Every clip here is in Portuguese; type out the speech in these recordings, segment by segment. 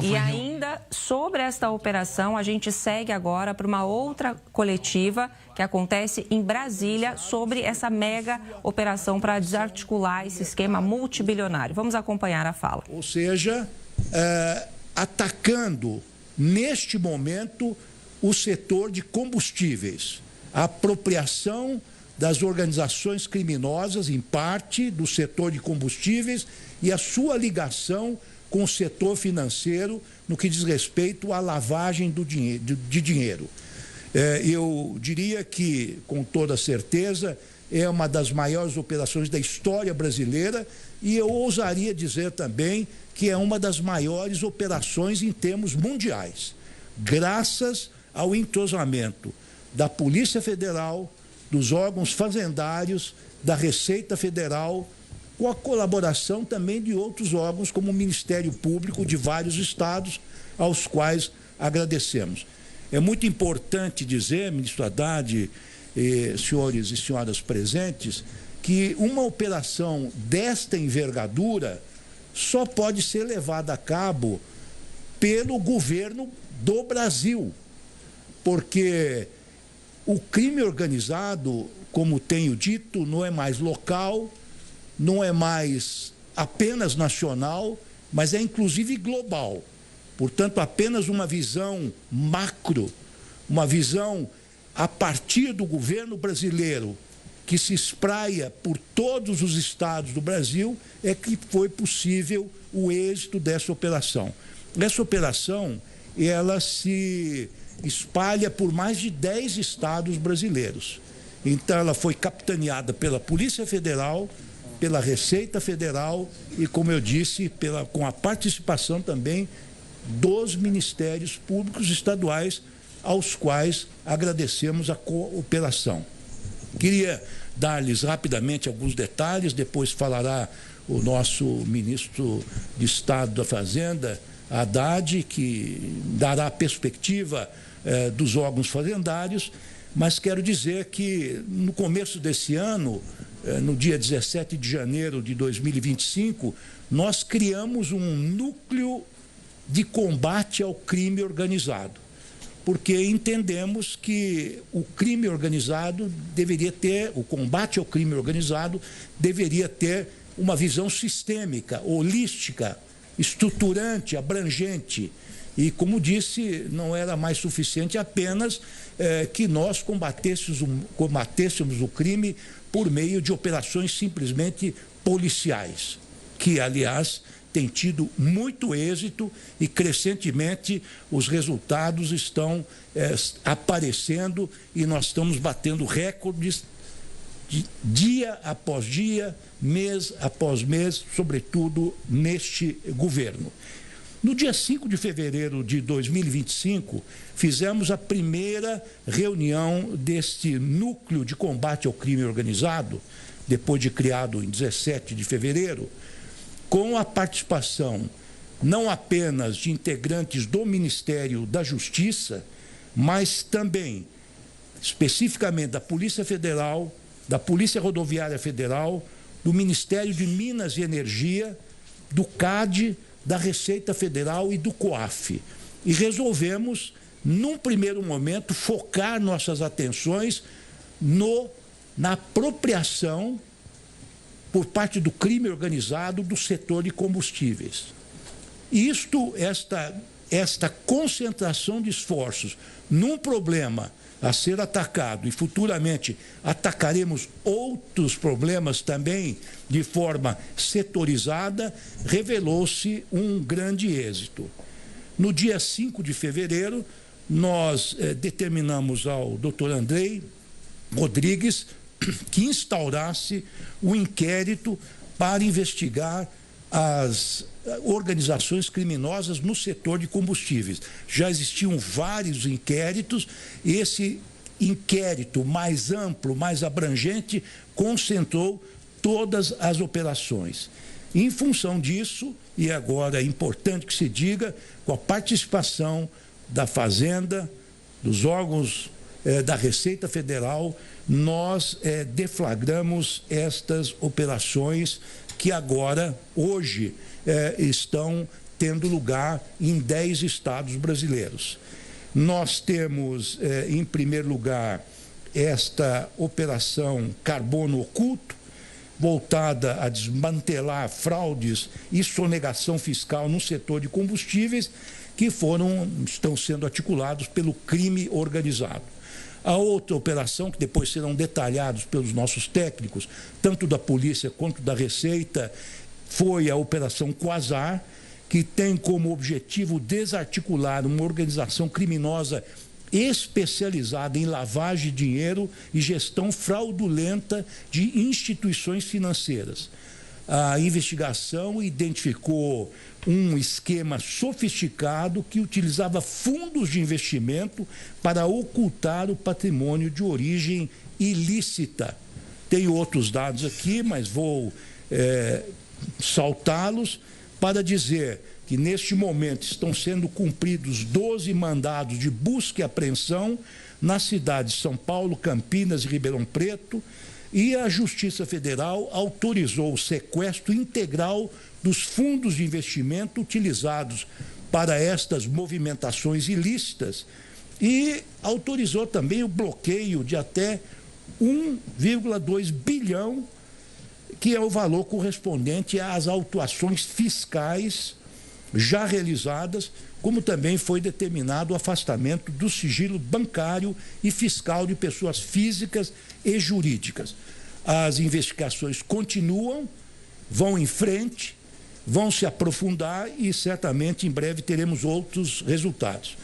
E ainda sobre esta operação, a gente segue agora para uma outra coletiva que acontece em Brasília sobre essa mega operação para desarticular esse esquema multibilionário. Vamos acompanhar a fala. Ou seja, atacando neste momento o setor de combustíveis, a apropriação das organizações criminosas, em parte, do setor de combustíveis e a sua ligação com o setor financeiro no que diz respeito à lavagem de dinheiro. Eu diria que, com toda certeza, é uma das maiores operações da história brasileira e eu ousaria dizer também que é uma das maiores operações em termos mundiais, graças ao entrosamento da Polícia Federal, dos órgãos fazendários, da Receita Federal, com a colaboração também de outros órgãos, como o Ministério Público de vários estados, aos quais agradecemos. É muito importante dizer, ministro Haddad, senhores e senhoras presentes, que uma operação desta envergadura só pode ser levada a cabo pelo governo do Brasil, porque o crime organizado, como tenho dito, não é mais local, não é mais apenas nacional, mas é inclusive global. Portanto, apenas uma visão macro, uma visão a partir do governo brasileiro, que se espraia por todos os estados do Brasil, é que foi possível o êxito dessa operação. Essa operação, ela se espalha por mais de 10 estados brasileiros. Então, ela foi capitaneada pela Polícia Federal, pela Receita Federal e, como eu disse, com a participação também dos Ministérios Públicos Estaduais, aos quais agradecemos a cooperação. Queria dar-lhes rapidamente alguns detalhes, depois falará o nosso ministro de Estado da Fazenda, Haddad, que dará a perspectiva dos órgãos fazendários, mas quero dizer que no começo desse ano, no dia 17 de janeiro de 2025, nós criamos um núcleo de combate ao crime organizado, porque entendemos que o crime organizado deveria ter, o combate ao crime organizado deveria ter uma visão sistêmica, holística, estruturante, abrangente. E, como disse, não era mais suficiente apenas que nós combatêssemos o crime por meio de operações simplesmente policiais, que, aliás, tem tido muito êxito e, crescentemente, os resultados estão aparecendo e nós estamos batendo recordes dia após dia, mês após mês, sobretudo neste governo. No dia 5 de fevereiro de 2025, fizemos a primeira reunião deste núcleo de combate ao crime organizado, depois de criado em 17 de fevereiro, com a participação não apenas de integrantes do Ministério da Justiça, mas também, especificamente, da Polícia Federal, da Polícia Rodoviária Federal, do Ministério de Minas e Energia, do CAD, da Receita Federal e do COAF. E resolvemos, num primeiro momento, focar nossas atenções na apropriação por parte do crime organizado do setor de combustíveis. Esta concentração de esforços num problema a ser atacado, e futuramente atacaremos outros problemas também de forma setorizada, revelou-se um grande êxito. No dia 5 de fevereiro, nós determinamos ao Dr. Andrei Rodrigues que instaurasse um inquérito para investigar as organizações criminosas no setor de combustíveis. Já existiam vários inquéritos, esse inquérito mais amplo, mais abrangente, concentrou todas as operações. Em função disso, e agora é importante que se diga, com a participação da Fazenda, dos órgãos da Receita Federal, nós deflagramos estas operações que agora, hoje, estão tendo lugar em 10 estados brasileiros. Nós temos, em primeiro lugar, esta operação Carbono Oculto, voltada a desmantelar fraudes e sonegação fiscal no setor de combustíveis, que estão sendo articulados pelo crime organizado. A outra operação, que depois serão detalhados pelos nossos técnicos, tanto da polícia quanto da Receita, foi a Operação Quasar, que tem como objetivo desarticular uma organização criminosa especializada em lavagem de dinheiro e gestão fraudulenta de instituições financeiras. A investigação identificou um esquema sofisticado que utilizava fundos de investimento para ocultar o patrimônio de origem ilícita. Tenho outros dados aqui, mas vou saltá-los para dizer que neste momento estão sendo cumpridos 12 mandados de busca e apreensão nas cidades de São Paulo, Campinas e Ribeirão Preto, e a Justiça Federal autorizou o sequestro integral dos fundos de investimento utilizados para estas movimentações ilícitas e autorizou também o bloqueio de até 1,2 bilhão, que é o valor correspondente às autuações fiscais já realizadas, como também foi determinado o afastamento do sigilo bancário e fiscal de pessoas físicas e jurídicas. As investigações continuam, vão em frente, vão se aprofundar e certamente em breve teremos outros resultados.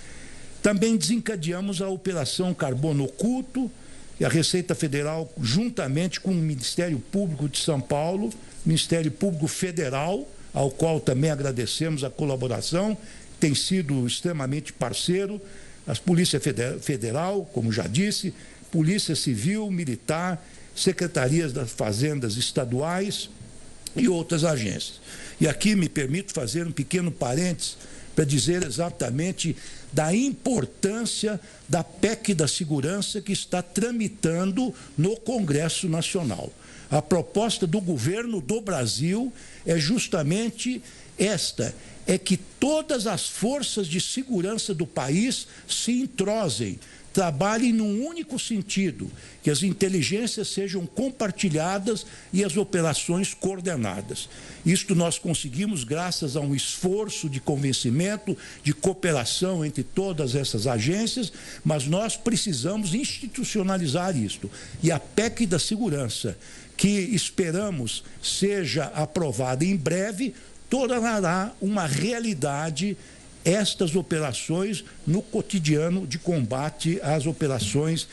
Também desencadeamos a Operação Carbono Oculto, e a Receita Federal, juntamente com o Ministério Público de São Paulo, Ministério Público Federal, ao qual também agradecemos a colaboração, tem sido extremamente parceiro, as Polícia Federal, como já disse, Polícia Civil, Militar, Secretarias das Fazendas Estaduais e outras agências. E aqui me permito fazer um pequeno parênteses para dizer exatamente da importância da PEC da Segurança que está tramitando no Congresso Nacional. A proposta do governo do Brasil é justamente esta, é que todas as forças de segurança do país se entrosem, trabalhem num único sentido, que as inteligências sejam compartilhadas e as operações coordenadas. Isto nós conseguimos graças a um esforço de convencimento, de cooperação entre todas essas agências, mas nós precisamos institucionalizar isto. E a PEC da Segurança, que esperamos seja aprovada em breve, tornará uma realidade estas operações no cotidiano de combate às operações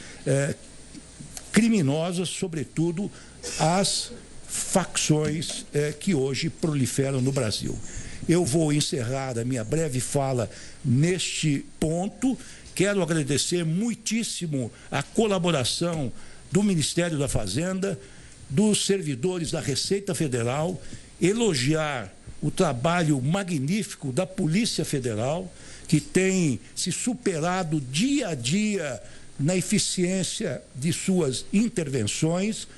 criminosas, sobretudo as facções que hoje proliferam no Brasil. Eu vou encerrar a minha breve fala neste ponto. Quero agradecer muitíssimo a colaboração do Ministério da Fazenda, dos servidores da Receita Federal, elogiar o trabalho magnífico da Polícia Federal, que tem se superado dia a dia na eficiência de suas intervenções.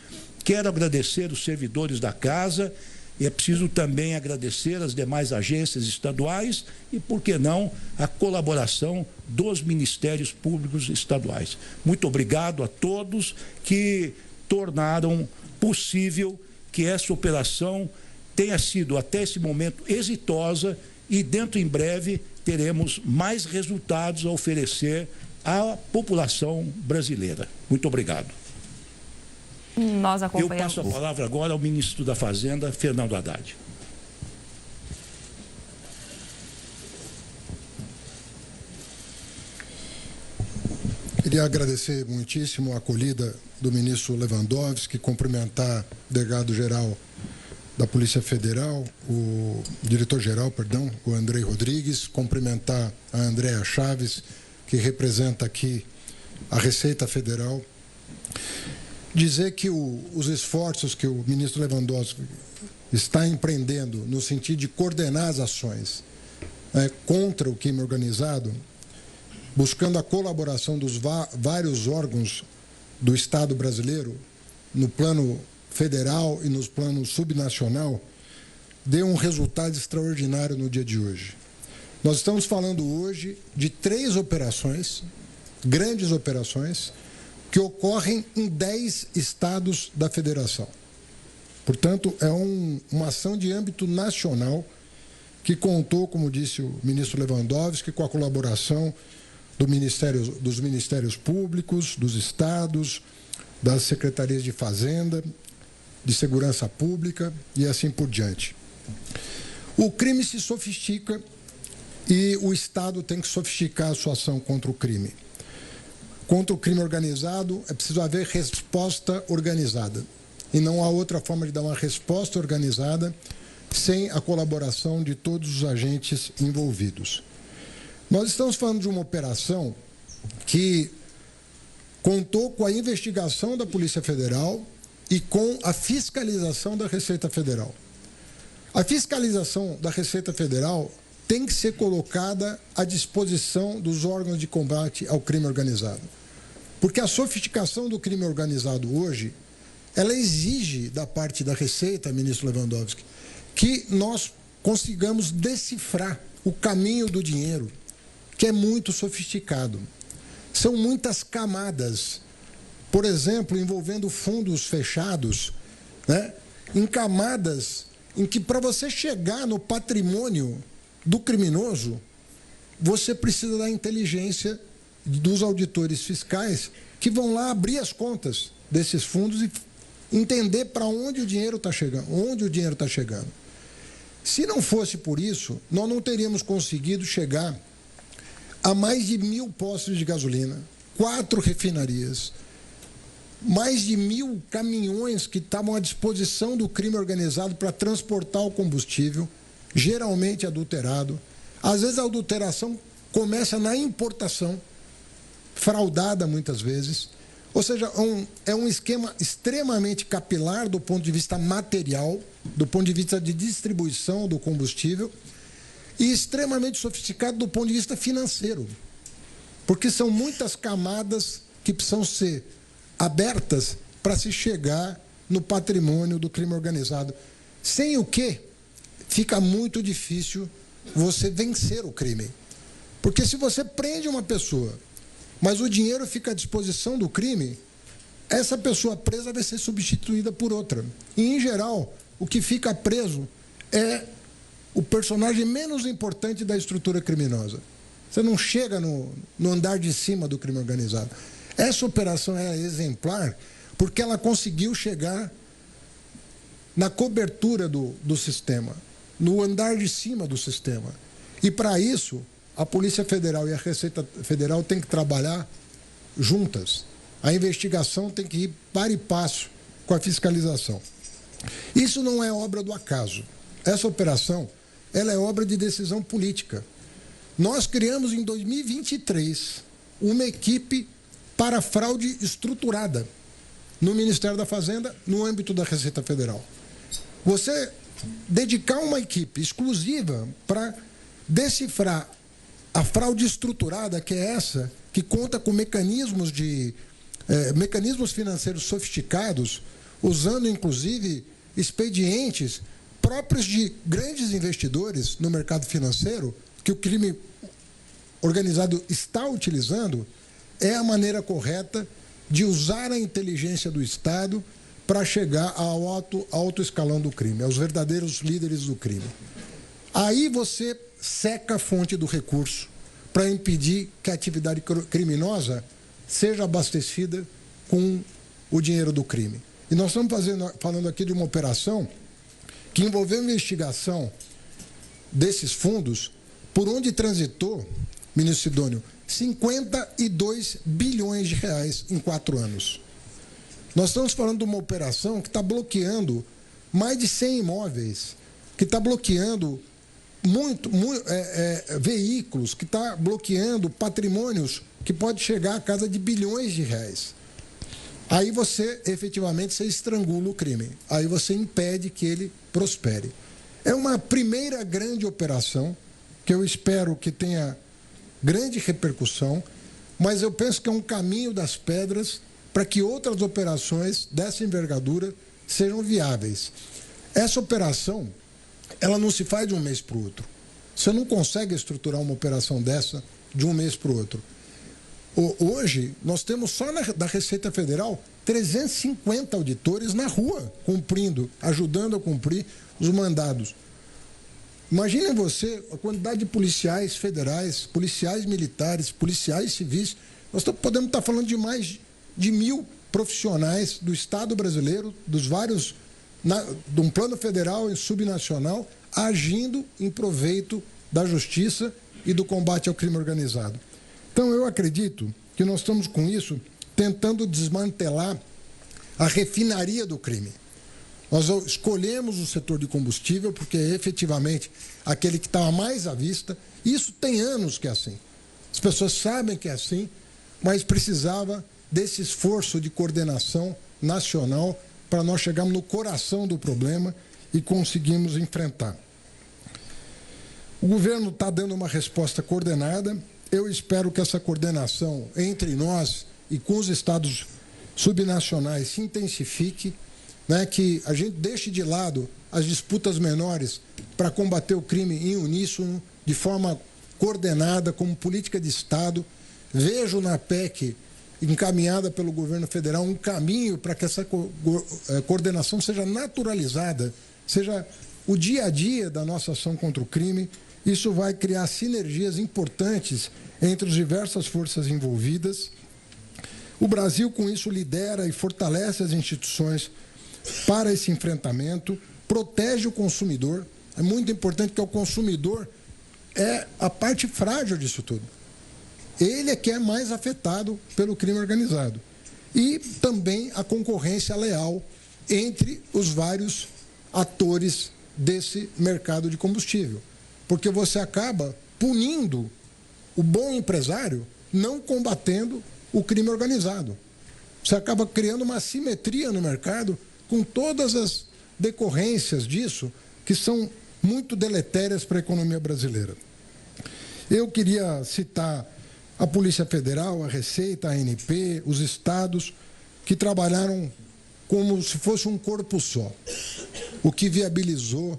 Quero agradecer os servidores da Casa e é preciso também agradecer as demais agências estaduais e, por que não, a colaboração dos Ministérios Públicos Estaduais. Muito obrigado a todos que tornaram possível que essa operação tenha sido até esse momento exitosa e dentro em breve teremos mais resultados a oferecer à população brasileira. Muito obrigado. Nós acompanhamos. Eu passo a palavra agora ao ministro da Fazenda, Fernando Haddad. Queria agradecer muitíssimo a acolhida do ministro Lewandowski, cumprimentar o delegado-geral da Polícia Federal, o diretor-geral, perdão, o Andrei Rodrigues, cumprimentar a Andréa Chaves, que representa aqui a Receita Federal, dizer que os esforços que o ministro Lewandowski está empreendendo no sentido de coordenar as ações contra o crime organizado, buscando a colaboração dos vários órgãos do Estado brasileiro, no plano federal e nos planos subnacional, deu um resultado extraordinário no dia de hoje. Nós estamos falando hoje de 3 operações, grandes operações, que ocorrem em 10 estados da federação. Portanto, é uma ação de âmbito nacional que contou, como disse o ministro Lewandowski, com a colaboração dos ministérios públicos, dos estados, das secretarias de Fazenda, de Segurança Pública e assim por diante. O crime se sofistica e o Estado tem que sofisticar a sua ação contra o crime. Contra o crime organizado, é preciso haver resposta organizada. E não há outra forma de dar uma resposta organizada sem a colaboração de todos os agentes envolvidos. Nós estamos falando de uma operação que contou com a investigação da Polícia Federal e com a fiscalização da Receita Federal. A fiscalização da Receita Federal tem que ser colocada à disposição dos órgãos de combate ao crime organizado. Porque a sofisticação do crime organizado hoje, ela exige da parte da Receita, ministro Lewandowski, que nós consigamos decifrar o caminho do dinheiro, que é muito sofisticado. São muitas camadas, por exemplo, envolvendo fundos fechados, né? Em camadas em que, para você chegar no patrimônio do criminoso, você precisa da inteligência dos auditores fiscais que vão lá abrir as contas desses fundos e entender para onde o dinheiro está chegando, Se não fosse por isso, nós não teríamos conseguido chegar a mais de 1.000 postos de gasolina, 4 refinarias, mais de 1.000 caminhões que estavam à disposição do crime organizado para transportar o combustível, geralmente adulterado. Às vezes a adulteração começa na importação, fraudada muitas vezes. Ou seja, é um esquema extremamente capilar do ponto de vista material, do ponto de vista de distribuição do combustível, e extremamente sofisticado do ponto de vista financeiro, porque são muitas camadas que precisam ser abertas para se chegar no patrimônio do crime organizado, sem o que fica muito difícil você vencer o crime. Porque se você prende uma pessoa, mas o dinheiro fica à disposição do crime, essa pessoa presa vai ser substituída por outra. E, em geral, o que fica preso é o personagem menos importante da estrutura criminosa. Você não chega no andar de cima do crime organizado. Essa operação é exemplar porque ela conseguiu chegar na cobertura do sistema, no andar de cima do sistema. E, para isso, a Polícia Federal e a Receita Federal têm que trabalhar juntas. A investigação tem que ir par e passo com a fiscalização. Isso não é obra do acaso. Essa operação, ela é obra de decisão política. Nós criamos em 2023 uma equipe para fraude estruturada no Ministério da Fazenda, no âmbito da Receita Federal. Você dedicar uma equipe exclusiva para decifrar a fraude estruturada, que é essa, que conta com mecanismos financeiros sofisticados, usando inclusive expedientes próprios de grandes investidores no mercado financeiro, que o crime organizado está utilizando, é a maneira correta de usar a inteligência do Estado para chegar ao alto escalão do crime, aos verdadeiros líderes do crime. Aí você seca a fonte do recurso para impedir que a atividade criminosa seja abastecida com o dinheiro do crime. E nós estamos falando aqui de uma operação que envolveu a investigação desses fundos, por onde transitou, ministro Sidônio, 52 bilhões de reais em 4 anos. Nós estamos falando de uma operação que está bloqueando mais de 100 imóveis, que está bloqueando veículos, que está bloqueando patrimônios que pode chegar a casa de bilhões de reais. Aí você, efetivamente, você estrangula o crime. Aí você impede que ele prospere. É uma primeira grande operação, que eu espero que tenha grande repercussão, mas eu penso que é um caminho das pedras para que outras operações dessa envergadura sejam viáveis. Essa operação, ela não se faz de um mês para o outro. Você não consegue estruturar uma operação dessa de um mês para o outro. Hoje, nós temos só da Receita Federal 350 auditores na rua, cumprindo, ajudando a cumprir os mandados. Imaginem você a quantidade de policiais federais, policiais militares, policiais civis. Nós podemos estar falando de mais de 1.000 profissionais do Estado brasileiro, dos vários, de um plano federal e subnacional, agindo em proveito da justiça e do combate ao crime organizado. Então, eu acredito que nós estamos, com isso, tentando desmantelar a refinaria do crime. Nós escolhemos o setor de combustível porque é efetivamente aquele que estava mais à vista. Isso tem anos que é assim. As pessoas sabem que é assim, mas precisava desse esforço de coordenação nacional para nós chegarmos no coração do problema e conseguirmos enfrentar. O governo está dando uma resposta coordenada. Eu espero que essa coordenação entre nós e com os estados subnacionais se intensifique, né, que a gente deixe de lado as disputas menores para combater o crime em uníssono, de forma coordenada, como política de Estado. Vejo na PEC, encaminhada pelo governo federal, um caminho para que essa coordenação seja naturalizada, seja o dia a dia da nossa ação contra o crime. Isso vai criar sinergias importantes entre as diversas forças envolvidas. O Brasil, com isso, lidera e fortalece as instituições para esse enfrentamento, protege o consumidor. É muito importante que o consumidor é a parte frágil disso tudo. Ele é que é mais afetado pelo crime organizado. E também a concorrência leal entre os vários atores desse mercado de combustível. Porque você acaba punindo o bom empresário, não combatendo o crime organizado. Você acaba criando uma assimetria no mercado com todas as decorrências disso, que são muito deletérias para a economia brasileira. Eu queria citar a Polícia Federal, a Receita, a ANP, os estados, que trabalharam como se fosse um corpo só, o que viabilizou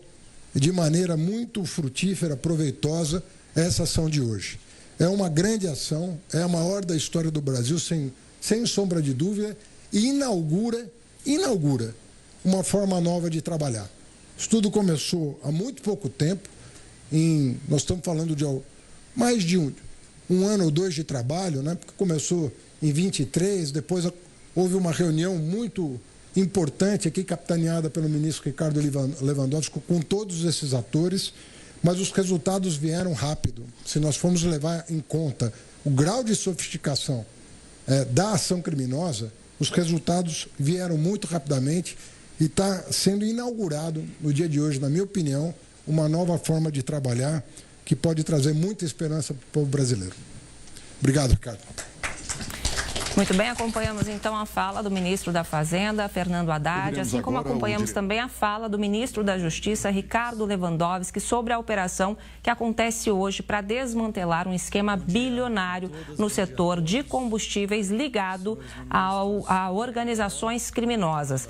de maneira muito frutífera, proveitosa, essa ação de hoje. É uma grande ação, é a maior da história do Brasil, sem sombra de dúvida, e inaugura uma forma nova de trabalhar. Isso tudo começou há muito pouco tempo, nós estamos falando de mais de um ano ou dois de trabalho, né? Porque começou em 23, depois houve uma reunião muito importante aqui, capitaneada pelo ministro Ricardo Lewandowski, com todos esses atores, mas os resultados vieram rápido. Se nós formos levar em conta o grau de sofisticação da ação criminosa, os resultados vieram muito rapidamente e está sendo inaugurado no dia de hoje, na minha opinião, uma nova forma de trabalhar que pode trazer muita esperança para o povo brasileiro. Obrigado, Ricardo. Muito bem, acompanhamos então a fala do ministro da Fazenda, Fernando Haddad, assim como acompanhamos também a fala do ministro da Justiça, Ricardo Lewandowski, sobre a operação que acontece hoje para desmantelar um esquema bilionário no setor de combustíveis ligado a organizações criminosas.